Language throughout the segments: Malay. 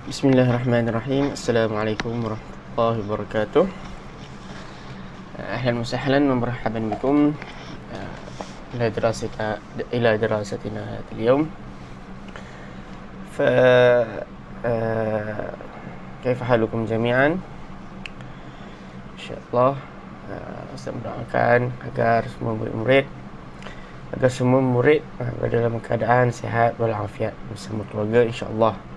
Bismillahirrahmanirrahim. Assalamualaikum warahmatullahi wabarakatuh. Ahlan wa sahlan wa marhaban bikum ila dirasatina hadha al-yawm. Fa kaifa halukum jami'an? Insyaallah saya mendoakan agar semua murid berada dalam keadaan sihat walafiat bersama keluarga insyaallah.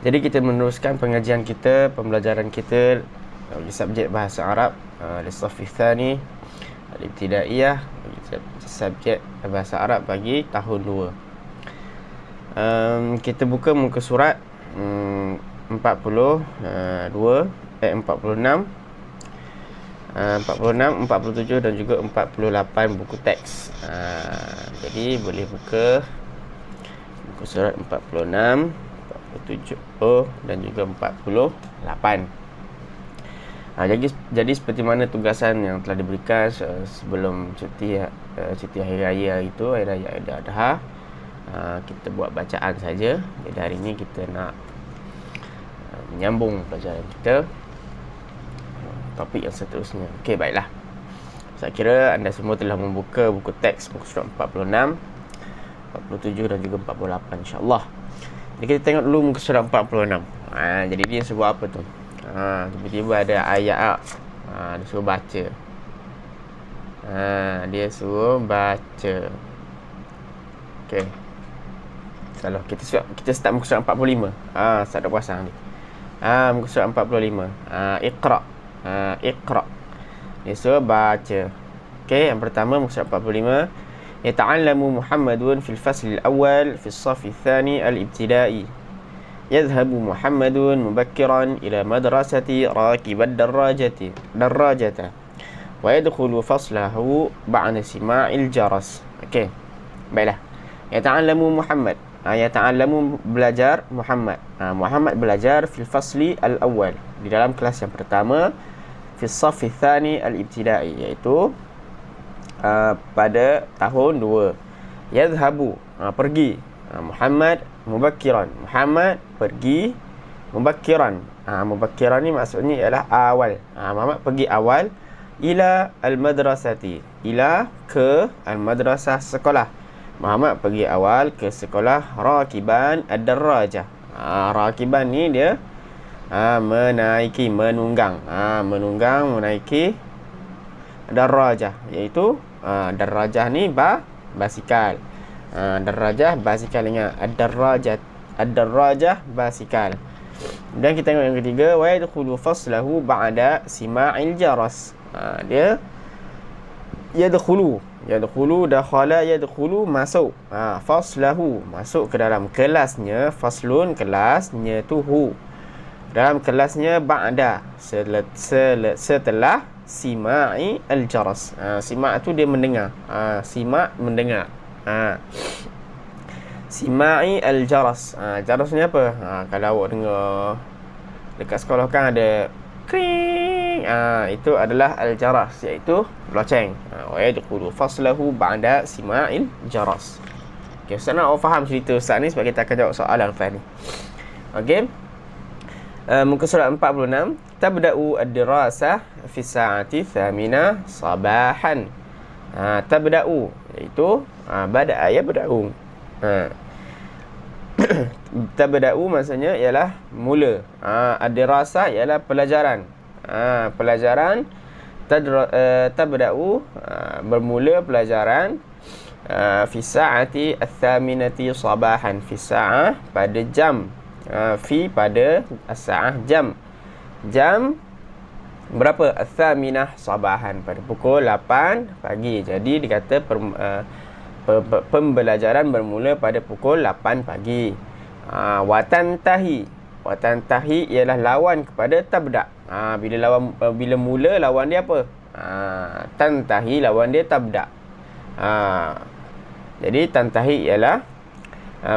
Jadi kita meneruskan pengajian kita, pembelajaran kita di subjek bahasa Arab di Safi Tsani Al-Ibtidaiyah, subjek bahasa Arab bagi tahun 2. Kita buka muka surat 46 47 dan juga 48 buku teks. Jadi boleh buka muka surat 46, 47 dan juga 48. Jadi seperti mana tugasan yang telah diberikan sebelum cuti hari raya itu, hari raya Aidil Adha, kita buat bacaan saja. Jadi hari ini kita nak menyambung pelajaran kita, topik yang seterusnya. Okey, baiklah. Saya kira anda semua telah membuka buku teks muka surat 46, 47 dan juga 48 insya-Allah. Jadi kita tengok dulu muka surat 46. Jadi dia sebut apa tu? Tiba-tiba ada ayat dia suruh baca. Dia suruh baca. Okey. Salah, kita start muka surat 45. Start dah pasang ni. Muka surat 45. Iqra. Iqra. Dia suruh baca. Okey, yang pertama muka surat 45. يتعلم محمد في الفصل الأول في الصف الثاني الابتدائي. يذهب محمد مبكرا إلى مدرسة راكب الدراجة ويدخل فصله بعد سماع الجرس. Okey, baiklah. يتعلم محمد. يتعلم belajar Muhammad. Muhammad belajar في الفصل الأول, di dalam kelas yang pertama, في الصف الثاني الابتدائي, iaitu pada tahun 2. Yadhhabu, pergi. Muhammad mubakkiran. Muhammad pergi mubakkiran. Mubakkiran ni maksudnya ialah awal. Muhammad pergi awal. Ila al-madrasati. Ila ke al-madrasah, sekolah. Muhammad pergi awal ke sekolah rakiban ad-darrajah. Rakiban ni dia menaiki, menunggang. Menaiki darrajah, iaitu darrajah ni basikal. Darrajah basikal, ingat, ad-darrajah basikal. Dan kita tengok yang ketiga, wa yadkhulu faslahu ba'da sima'il jaras. Dia yadkhulu dakhala yadkhulu, masuk. Faslahu, masuk ke dalam kelasnya. Faslun, kelasnya tu hu, dalam kelasnya. Ba'da, setelah sima'i al-jaras. Sima' tu dia mendengar. Sima' mendengar. Sima'i al-jaras. Jaras ni apa? Kalau awak dengar dekat sekolah kan ada kring. Itu adalah al-jaras, iaitu loceng. Wa yadkhulu faslahu ba'da sima'il jaras. Okey, Ustaz nak awak faham cerita Ustaz ni sebab kita akan jawab soalan lepas ni. Okey. Muka surat 46. Tabda'u ad-dirasah fi sa'ati thamina sabahan. Tabda'u, iaitu bada'a yabda'u. Tabda'u maksudnya ialah mula. Ad-dirasah ialah pelajaran. Pelajaran. Tabda'u, bermula pelajaran. Fi sa'ati ats-thaminati sabahan. Fi sa'ah, pada jam. Fi, pada, as-sa'ah, jam. Jam berapa? Ats-thaminah sabahan, pada pukul 8 pagi. Jadi dikata pembelajaran bermula pada pukul 8 pagi. Watantahi. Watantahi ialah lawan kepada tabda'. Bila mula, lawan dia apa? Tantahi, lawan dia tabda'. Jadi tantahi ialah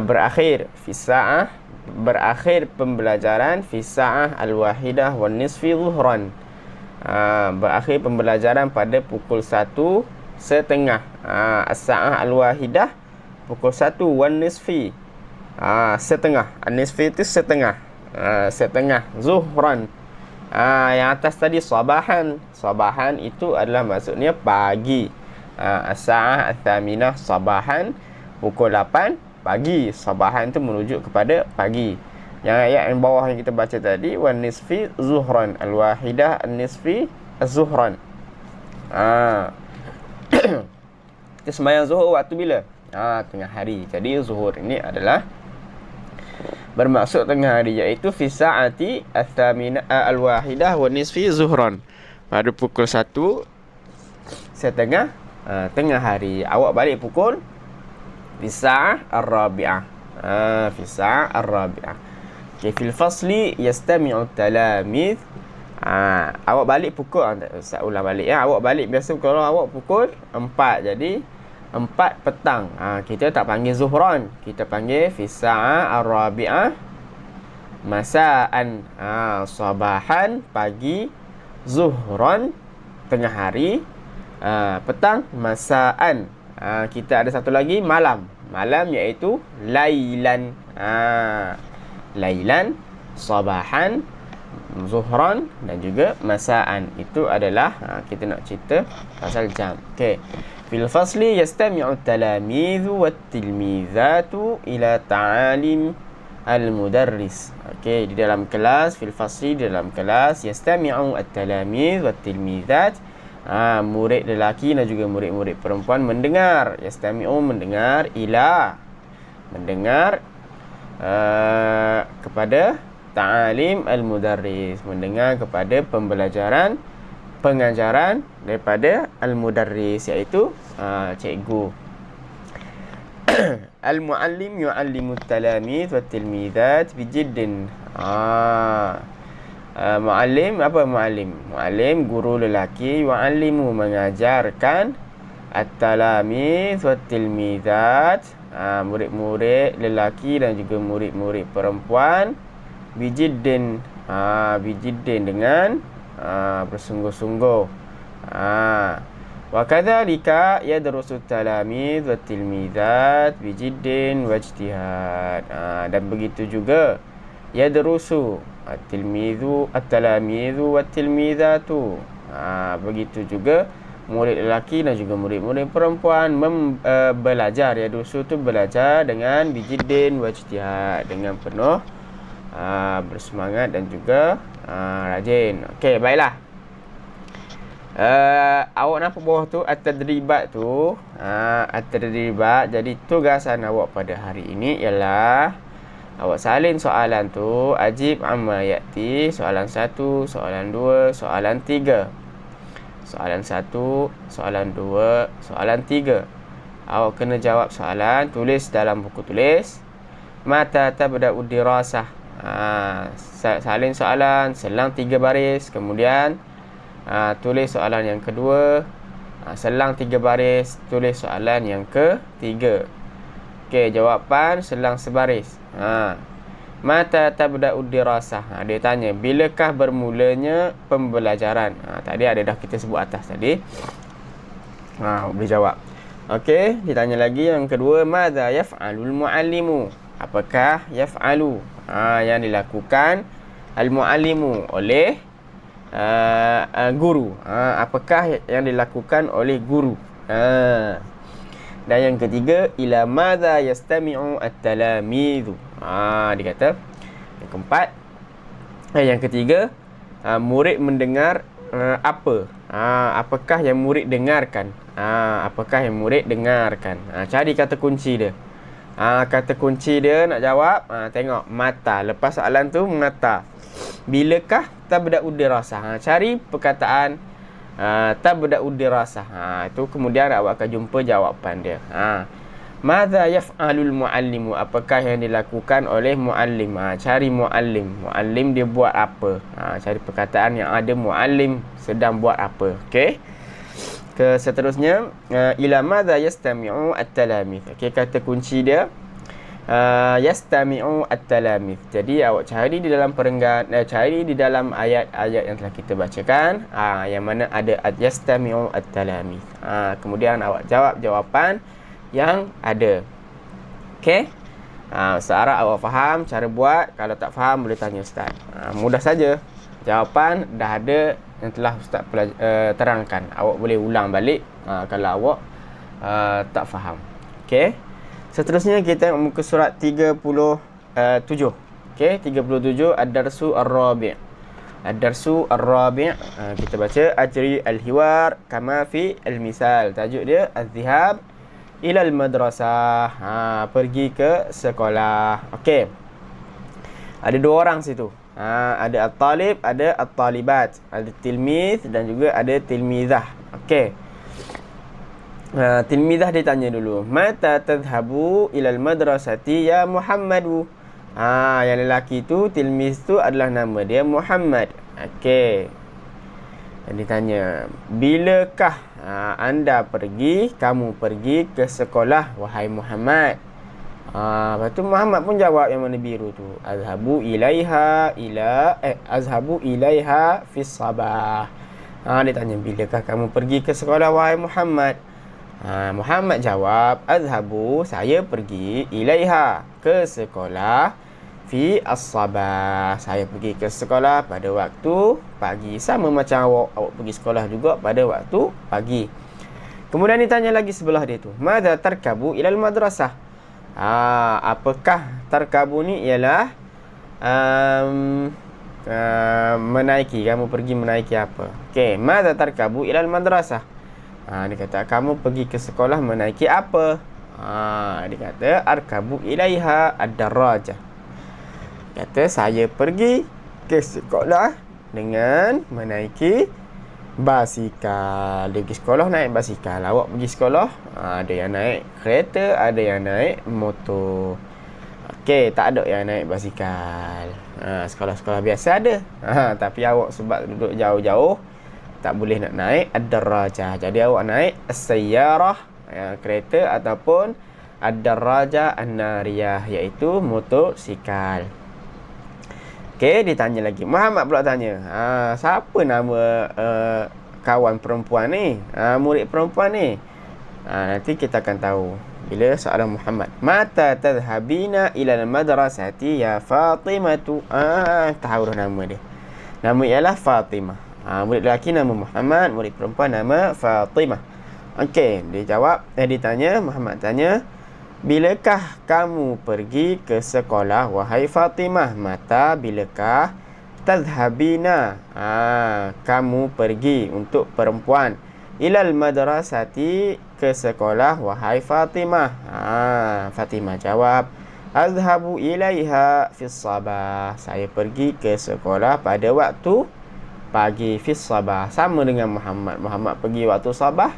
berakhir. Fi sa'ah, berakhir pembelajaran. Fi sa'ah al-wahidah wan nisfi zuhran. Berakhir pembelajaran pada pukul 1:30. As-sa'ah al-wahidah pukul 1 wan nisfi. Setengah. An-nisfi itu setengah. Setengah. Zuhran. Yang atas tadi sabahan. Sabahan itu adalah maksudnya pagi. As-sa'ah ats-tsaminah sabahan, pukul 8 pagi. Sabahan itu merujuk kepada pagi. Yang ayat yang bawah yang kita baca tadi, wan nisfi zuhran, al-wahidah an-nisfi az-zuhran. Kita sembahyang zuhur waktu bila? Tengah hari. Jadi zuhur ini adalah bermaksud tengah hari, iaitu fi sa'ati ats-tsaminah al-wahidah wan nisfi zuhran. Pada pukul 1 setengah tengah hari. Awak balik pukul fi sa'ah ar-rabi'ah. Fi sa'ah ar-rabi'ah. Okay, fil fasli yastami'u talamid. Awak balik pukul, Ustaz ulang balik ya. Awak balik biasa kalau awak pukul 4. Jadi 4 petang. Kita tak panggil zuhran, kita panggil fi sa'ah ar-rabi'ah masa'an. Sabahan pagi, zuhran tengah hari, petang masa'an. Kita ada satu lagi malam. Malam iaitu lailan. Lailan, sabahan, zuhran dan juga masa'an. Itu adalah kita nak cerita pasal jam. Okey. Fil fasli yastami'u at-talamidhu wat-tilmizatu ila ta'alim al-mudarris. Okey, di dalam kelas, fil fasli, di dalam kelas, yastami'u at-talamidh wat-tilmizat, murid lelaki dan juga murid-murid perempuan mendengar. Yastami'u mendengar, ila mendengar kepada ta'alim al-mudarris, mendengar kepada pembelajaran, pengajaran daripada al-mudarris, iaitu cikgu. Al-muallim yu'allimu at-talamidh wat-tilmizat bijiddin. Muallim, apa muallim? Muallim, guru lelaki, yu'allimu mengajarkan, at-talamidh wat-tilmizat, murid-murid lelaki dan juga murid-murid perempuan, bijiddin, bijiddin dengan bersungguh-sungguh. Wa kadzalika yadrusu at-talamidh wat-tilmizat bijiddin wajtihad. Dan begitu juga yadrusu at-tilmidhu at-talamidhu wat-tilmizatu. Begitu juga murid lelaki dan juga murid-murid perempuan belajar. Yadrusu tu belajar dengan bijiddin wajtihad, dengan penuh bersemangat dan juga rajin. Okey, baiklah. Awak nampak bawah tu at-tadribat tu. At-tadribat. Jadi tugasan awak pada hari ini ialah awak salin soalan tu, ajib amma yati, soalan 1, soalan 2, soalan 3. Soalan 1, soalan 2, soalan 3. Awak kena jawab soalan, tulis dalam buku tulis. Mata tabda'u dirasah. Salin soalan, selang 3 baris. Kemudian tulis soalan yang kedua, selang 3 baris, tulis soalan yang ketiga. Okey, jawapan selang sebaris. Mata tabda'u dirasah. Dia tanya, bilakah bermulanya pembelajaran? Tadi ada dah kita sebut atas tadi. Boleh jawab. Okey, ditanya lagi yang kedua, madza yaf'alul muallimu? Apakah yaf'alu? Yang dilakukan al-muallimu oleh guru. Apakah yang dilakukan oleh guru? Dan yang ketiga, ila madza yastami'u at-talamidhu. Dia kata yang keempat, yang ketiga, murid mendengar apa? Apakah yang murid dengarkan? Apakah yang murid dengarkan? Cari kata kunci dia. Kata kunci dia nak jawab, tengok mata. Lepas soalan tu mata. Bilakah tabda'u dirasah? Cari perkataan tabda'u dirasah. Itu kemudian awak akan jumpa jawapan dia. Madza yaf'alul muallimu? Apakah yang dilakukan oleh muallim? Cari muallim. Muallim dia buat apa? Cari perkataan yang ada muallim sedang buat apa. Okey. Ke seterusnya, ila madza yastami'u at-talamidh. Okey, kata kunci dia yastami'u at-talamidh. Jadi awak cari di dalam perenggan, cari di dalam ayat-ayat yang telah kita bacakan, yang mana ada yastami'u at-talamidh. Kemudian awak jawab jawapan yang ada. Okey. Ustaz Arab awak faham cara buat? Kalau tak faham boleh tanya Ustaz. Mudah saja. Jawapan dah ada yang telah Ustaz terangkan. Awak boleh ulang balik kalau awak tak faham. Okey. Seterusnya kita tengok muka surat 37. Okey, 37 Ad-Darsu Ar-Rabi'. Ad-Darsu Ar-Rabi'. Kita baca Ajri Al-Hiwar kama fi Al-Misal. Tajuk dia Az-Zihab ila al-madrasah. Pergi ke sekolah. Okey. Ada dua orang situ. Ada at-talib, ada at-talibat, ada tilmiz dan juga ada tilmizah. Okey. Tilmizah ditanya dulu, mata tadhhabu ila al-madrasati ya Muhammadu. Yang lelaki tu, tilmiz tu adalah nama dia Muhammad. Okey. Ditanya, bilakah anda pergi, kamu pergi ke sekolah wahai Muhammad? Lepas tu Muhammad pun jawab yang warna biru tu, azhabu ilaiha fis sabah. Dia tanya, bilakah kamu pergi ke sekolah wahai Muhammad? Muhammad jawab, azhabu, saya pergi, ilaiha, ke sekolah, fi as-sabah, saya pergi ke sekolah pada waktu pagi. Sama macam awak pergi sekolah juga pada waktu pagi. Kemudian ditanya lagi sebelah dia tu, madza tarkabu ilal madrasah? Apakah tarkabu ni ialah menaiki, kamu pergi menaiki apa? Okey, madza tarkabu ilal madrasah? Dia kata, kamu pergi ke sekolah menaiki apa? Dia kata, arkabu ilaiha ad-darajah. Kata, saya pergi ke sekolah dengan menaiki basikal. Dia pergi sekolah naik basikal. Awak pergi sekolah, ada yang naik kereta, ada yang naik motor. Okey, tak ada yang naik basikal. Sekolah-sekolah biasa ada. Tapi awak sebab duduk jauh-jauh, tak boleh nak naik ad-darajah. Jadi awak naik as-sayyarah, kereta, ataupun ad-darajah an-nariyah, iaitu motosikal. Okey, ditanya lagi. Muhammad pula tanya, siapa nama kawan perempuan ni? Murid perempuan ni? Nanti kita akan tahu bila soalan Muhammad. Mata tadhhabina ila al-madrasati ya Fatimatu? Tahu dah nama dia. Nama ialah Fatimah. Murid lelaki nama Muhammad, murid perempuan nama Fatimah. Okey, ditanya, Muhammad tanya, bilakah kamu pergi ke sekolah wahai Fatimah? Mata, bilakah tadhhabina? Kamu pergi untuk perempuan. Ilal madrasati, ke sekolah wahai Fatimah. Fatimah jawab, azhabu ilaiha fis sabah. Saya pergi ke sekolah pada waktu pagi, fis sabah. Sama dengan Muhammad. Muhammad pergi waktu sabah,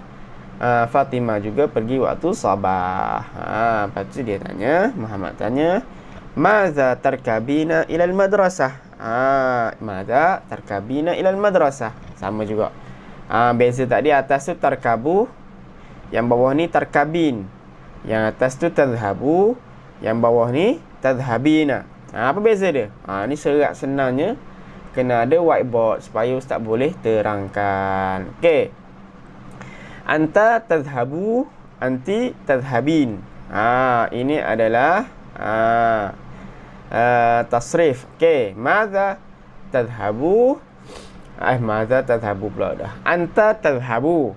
Fatimah juga pergi waktu sabah. Lepas tu dia tanya, Muhammad tanya, maza tarkabina ilal madrasah? Maza tarkabina ilal madrasah? Sama juga. Beza tadi, atas tu tarkabu, yang bawah ni tarkabin. Yang atas tu tadhhabu, yang bawah ni tadhhabina. Apa beza dia? Ni serak senangnya kena ada whiteboard supaya ustaz boleh terangkan. Okey. Anta tadhhabu, anti tadhhabin. Ini adalah tasrif. Okey, madza tadhhabu? Madza tadhhabu pula dah. Anta tadhhabu.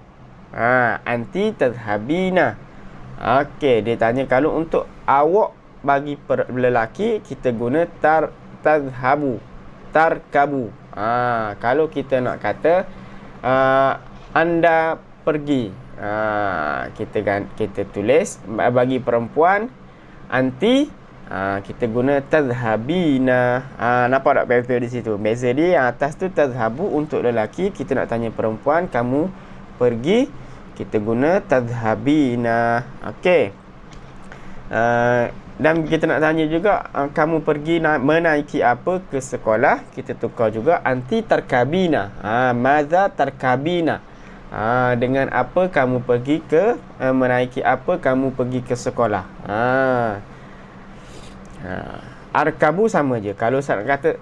Anti tadhhabina. Okey, dia tanya kalau untuk awak bagi lelaki kita guna tadhhabu, tarkabu. Kalau kita nak kata anda pergi, kita tulis. Bagi perempuan anti, kita guna tadhhabina. Nampak tak beza di situ? Beza dia yang atas tu tadhhabu untuk lelaki, kita nak tanya perempuan kamu pergi, kita guna tadhhabina. Okey. Dan kita nak tanya juga, kamu pergi menaiki apa ke sekolah, kita tukar juga anti tarkabina. Maza tarkabina. Dengan apa kamu pergi ke, menaiki apa kamu pergi ke sekolah. Arkabu sama je. Kalau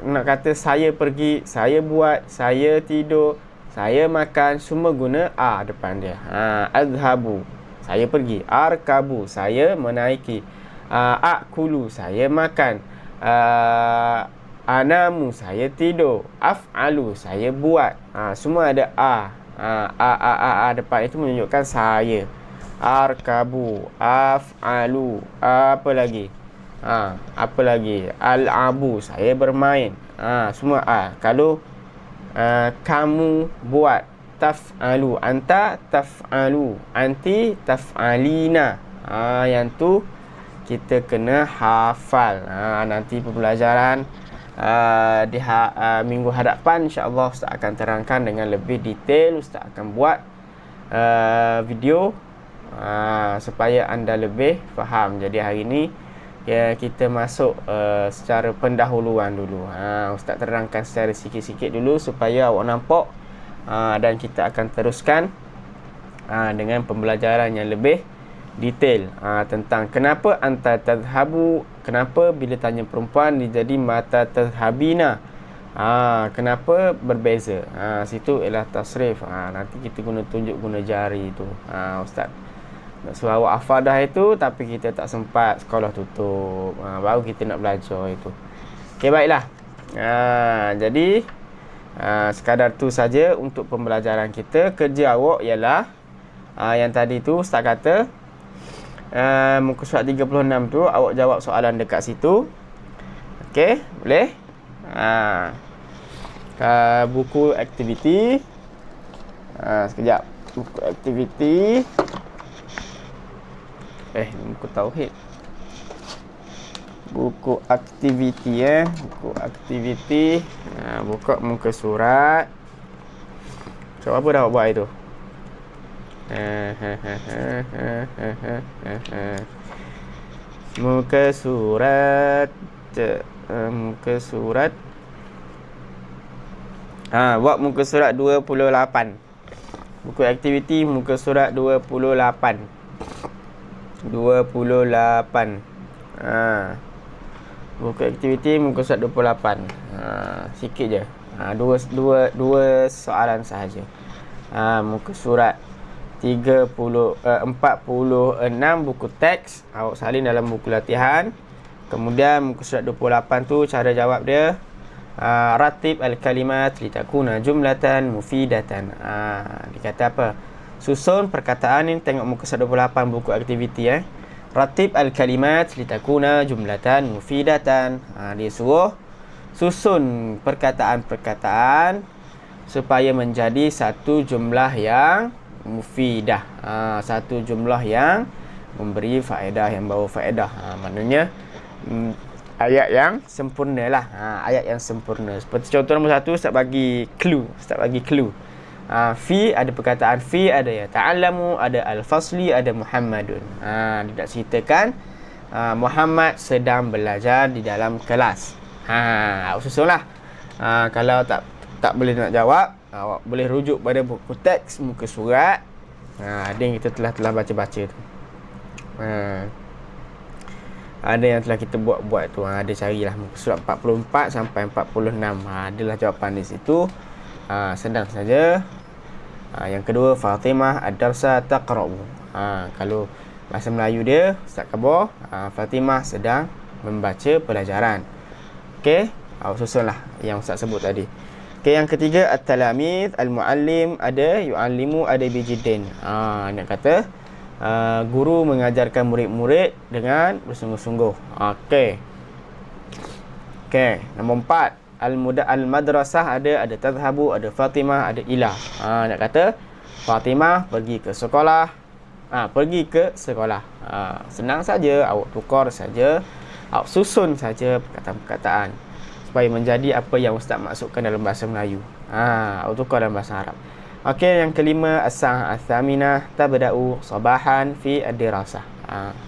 nak kata saya pergi, saya buat, saya tidur, saya makan, semua guna depan dia. Azhabu, saya pergi. Arkabu, saya menaiki. Akulu, saya makan. Anamu, saya tidur. Af'alu, saya buat. Semua ada depan itu menunjukkan saya. Arkabu, af'alu, apa lagi? Apa lagi? Al'abu, saya bermain. Semua Kalau kamu buat, taf'alu. Anta taf'alu. Anti taf'alina. Yang tu kita kena hafal. Nanti pembelajaran di minggu hadapan, insya-Allah Ustaz akan terangkan dengan lebih detail. Ustaz akan buat video supaya anda lebih faham. Jadi hari ini kita masuk secara pendahuluan dulu. Ustaz terangkan secara sikit-sikit dulu supaya awak nampak, dan kita akan teruskan dengan pembelajaran yang lebih detail tentang kenapa anta tadhhabu, kenapa bila tanya perempuan dia jadi mata tadhhabina, kenapa berbeza. Situ ialah tasrif. Nanti kita tunjuk guna jari tu. Ustaz nak suruh awak hafal dah itu, tapi kita tak sempat, sekolah tutup, baru kita nak belajar itu. Okey, baiklah. Jadi sekadar tu saja untuk pembelajaran kita. Kerja awak ialah yang tadi tu Ustaz kata, muka surat 36 tu awak jawab soalan dekat situ. Okey, boleh? Buku aktiviti. Sekejap. Buku aktiviti. Buku tauhid. Buku aktiviti Buku aktiviti. Buka muka surat. So apa dah awak buat itu? Muka surat. Muka surat. Buat muka surat 28. Buku aktiviti muka surat 28. Buku aktiviti muka surat 28. Sikit je. Dua soalan sahaja. Muka surat 46 buku teks awak salin dalam buku latihan. Kemudian muka surat 28 tu cara jawab dia, ratib al-kalimat litakuna jumlatan mufidatan. Dia kata apa? Susun perkataan ni. Tengok muka surat 28 buku aktiviti. Ratib al-kalimat litakuna jumlatan mufidatan. Dia suruh susun perkataan-perkataan supaya menjadi satu jumlah yang mufidah. Satu jumlah yang memberi faedah, yang bawa faedah. Maknanya ayat yang sempurna lah. Ayat yang sempurna. Seperti contoh nombor 1, Ustaz bagi clue. Fi, ada perkataan fi, ada ya ta'allamu, ada al-fasli, ada Muhammadun. Dia tak ceritakan Muhammad sedang belajar di dalam kelas. Awak susunlah. Kalau tak boleh nak jawab, awak boleh rujuk pada buku teks muka surat. Ada yang kita telah baca-baca tu. Ada yang telah kita buat tu. Ada carilah muka surat 44 sampai 46. Adalah jawapan di situ. Sedang saja. Yang kedua, Fatimah ad-darsa taqra'u. Kalau bahasa Melayu dia, Ustaz khabar, Fatimah sedang membaca pelajaran. Okey, awak susunlah yang Ustaz sebut tadi. Okey, yang ketiga, at-talamid, al-muallim, ada yu'allimu, ada bijiddin. Nak kata guru mengajarkan murid-murid dengan bersungguh-sungguh. Okey, nombor 4, al-madrasah, ada tadhhabu, ada Fatimah, ada ila. Nak kata Fatimah pergi ke sekolah. Senang saja, awak tukar saja, awak susun saja perkataan-perkataan supaya menjadi apa yang Ustaz maksudkan dalam bahasa Melayu. Awak tukar dalam bahasa Arab. Okey, yang kelima, as-sa'ah ats-tsaminah tabda'u sabahan fi ad-dirasah.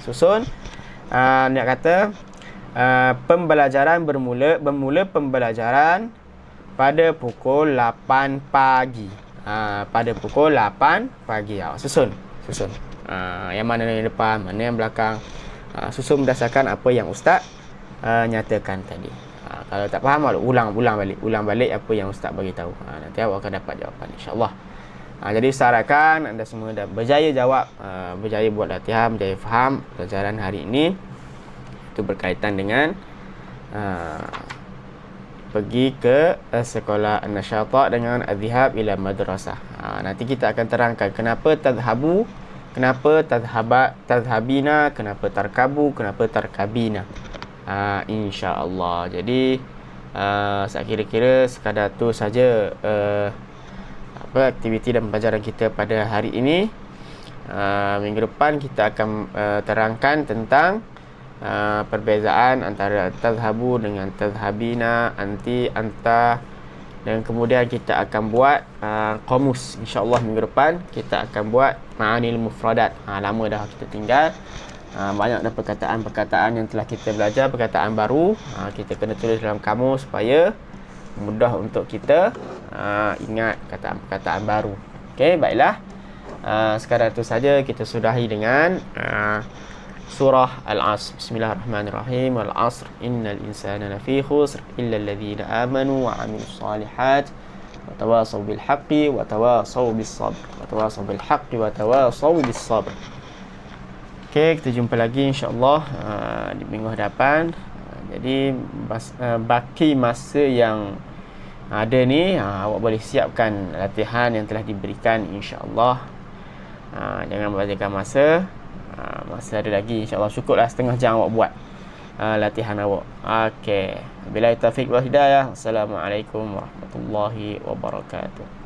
Susun. Nak kata pembelajaran bermula pembelajaran pada pukul 8 pagi. Pada pukul 8 pagi. Susun. Yang mana yang depan, mana yang belakang. Susun berdasarkan apa yang Ustaz nyatakan tadi. Kalau tak faham, ulang balik apa yang Ustaz bagi tahu. Nanti awak akan dapat jawapan, insya-Allah. Jadi Ustaz harapkan anda semua dah berjaya jawab, berjaya buat latihan, berjaya faham pelajaran hari ini. Itu berkaitan dengan pergi ke sekolah an-nasyata dengan adhhab ila madrasah. Nanti kita akan terangkan kenapa tadhhabu, kenapa tadhhabina, kenapa tarkabu, kenapa tarkabina. Insya-Allah. Jadi saya kira-kira sekadar tu saja aktiviti dan pembelajaran kita pada hari ini. Minggu depan kita akan terangkan tentang perbezaan antara tadhhabu dengan tadhhabina, anti, anta, dan kemudian kita akan buat qamus. InsyaAllah minggu depan kita akan buat ma'anil mufradat. Lama dah kita tinggal, banyak dah perkataan-perkataan yang telah kita belajar, perkataan baru. Kita kena tulis dalam kamus supaya mudah untuk kita ingat perkataan-perkataan baru. Okey, baiklah. Sekarang itu saja kita sudahi dengan surah Al-Asr. Bismillahirrahmanirrahim. Wal-'asr innal insana lafi khusr illa alladhina amanu wa 'amilus solihat wa tawasaw bil haqqi wa tawasaw bis sabr wa tawasaw bil haqqi wa tawasaw bis sabr. Okey, kita jumpa lagi insya-Allah di minggu hadapan. Jadi baki masa yang ada ni, awak boleh siapkan latihan yang telah diberikan insya-Allah. Jangan membatalkan masa. Masa ada lagi, insya-Allah cukuplah setengah jam awak buat latihan awak. Okey. Billahi taufiq wal hidayah. Assalamualaikum warahmatullahi wabarakatuh.